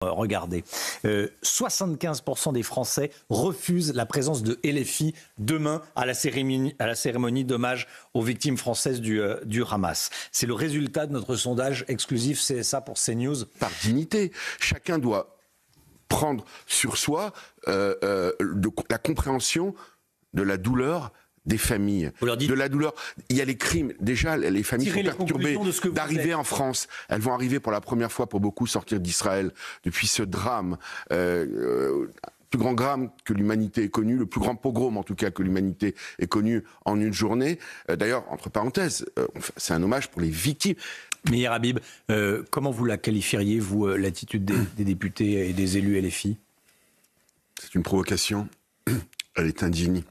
Regardez, 75% des Français refusent la présence de LFI demain à la cérémonie d'hommage aux victimes françaises du Hamas. C'est le résultat de notre sondage exclusif CSA pour CNews. Par dignité, chacun doit prendre sur soi la compréhension de la douleur des familles, de la douleur. Il y a les crimes. Déjà, les familles sont perturbées d'arriver en France. Elles vont arriver pour la première fois pour beaucoup sortir d'Israël depuis ce drame. Plus grand drame que l'humanité ait connu, le plus grand pogrom en tout cas que l'humanité ait connu en une journée. D'ailleurs, entre parenthèses, c'est un hommage pour les victimes. Meir Habib, comment vous la qualifieriez, vous, l'attitude des députés et des élus LFI ? C'est une provocation. Elle est indigne.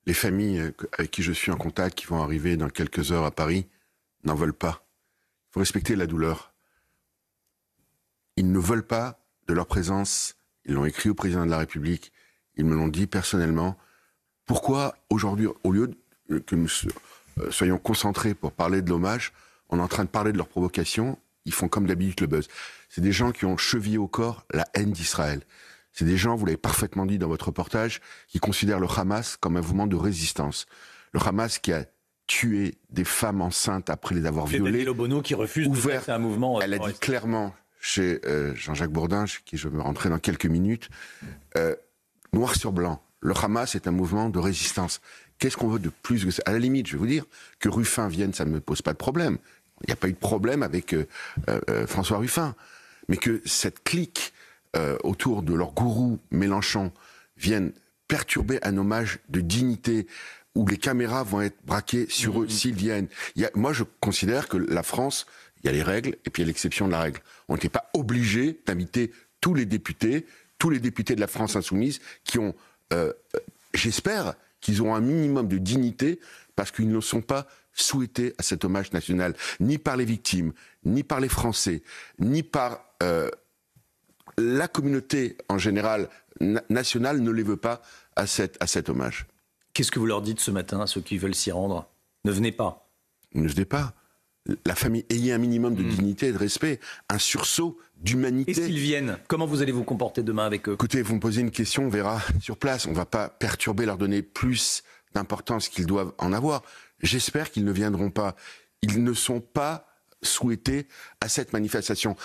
Les familles avec qui je suis en contact, qui vont arriver dans quelques heures à Paris, n'en veulent pas. Il faut respecter la douleur. Ils ne veulent pas de leur présence. Ils l'ont écrit au président de la République. Ils me l'ont dit personnellement. Pourquoi aujourd'hui, au lieu que nous soyons concentrés pour parler de l'hommage, on est en train de parler de leur provocation. Ils font comme d'habitude le buzz. C'est des gens qui ont chevillé au corps la haine d'Israël. C'est des gens, vous l'avez parfaitement dit dans votre reportage, qui considèrent le Hamas comme un mouvement de résistance. Le Hamas qui a tué des femmes enceintes après les avoir violées. Daniel Obono qui refuse de faire un mouvement. Elle a dit clairement chez Jean-Jacques Bourdin, chez qui je vais rentrer dans quelques minutes, noir sur blanc, le Hamas est un mouvement de résistance. Qu'est-ce qu'on veut de plus que ça ? À la limite, je vais vous dire, que Ruffin vienne, ça ne me pose pas de problème. Il n'y a pas eu de problème avec François Ruffin. Mais que cette clique autour de leur gourou Mélenchon viennent perturber un hommage de dignité où les caméras vont être braquées sur eux s'ils viennent. Moi, je considère que la France, il y a les règles et puis il y a l'exception de la règle. On n'était pas obligé d'inviter tous les députés de la France insoumise qui ont, j'espère, qu'ils ont un minimum de dignité parce qu'ils ne sont pas souhaités à cet hommage national, ni par les victimes, ni par les Français, ni par la communauté en général nationale ne les veut pas à cet hommage. Qu'est-ce que vous leur dites ce matin à ceux qui veulent s'y rendre ? Ne venez pas. Ne venez pas. La famille, ayez un minimum de dignité et de respect, un sursaut d'humanité. Et s'ils viennent, comment vous allez vous comporter demain avec eux ? Écoutez, vous me posez une question, on verra sur place. On ne va pas perturber, leur donner plus d'importance qu'ils doivent en avoir. J'espère qu'ils ne viendront pas. Ils ne sont pas souhaités à cette manifestation.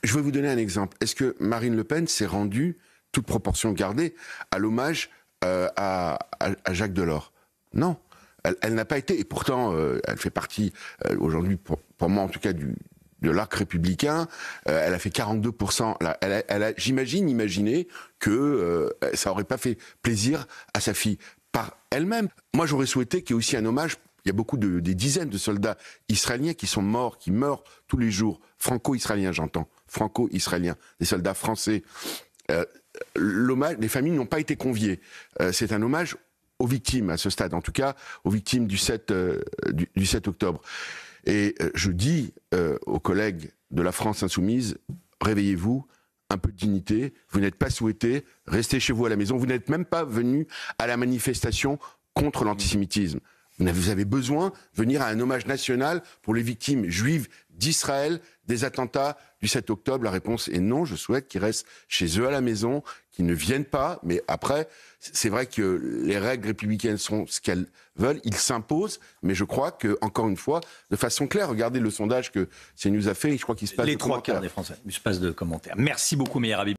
Je vais vous donner un exemple. Est-ce que Marine Le Pen s'est rendue, toute proportion gardée, à l'hommage à Jacques Delors ? Non. Elle n'a pas été, et pourtant, elle fait partie, aujourd'hui, pour moi en tout cas, de l'arc républicain. Elle a fait 42%. J'imagine, imaginez que ça n'aurait pas fait plaisir à sa fille par elle-même. Moi, j'aurais souhaité qu'il y ait aussi un hommage. Il y a beaucoup des dizaines de soldats israéliens qui sont morts, qui meurent tous les jours. Franco-israéliens, j'entends. Franco-israéliens. Des soldats français. L'hommage, les familles n'ont pas été conviées. C'est un hommage aux victimes, à ce stade. En tout cas, aux victimes du 7 octobre. Et je dis aux collègues de la France insoumise, réveillez-vous, un peu de dignité. Vous n'êtes pas souhaités. Restez chez vous à la maison. Vous n'êtes même pas venus à la manifestation contre l'antisémitisme. Vous avez besoin de venir à un hommage national pour les victimes juives d'Israël, des attentats du 7 octobre. La réponse est non. Je souhaite qu'ils restent chez eux à la maison, qu'ils ne viennent pas. Mais après, c'est vrai que les règles républicaines sont ce qu'elles veulent. Ils s'imposent. Mais je crois que, encore une fois, de façon claire, regardez le sondage que CNews a fait. Je crois qu'il se passe les 3 quarts des Français. Il se passe de commentaires. Merci beaucoup, Meir Habib.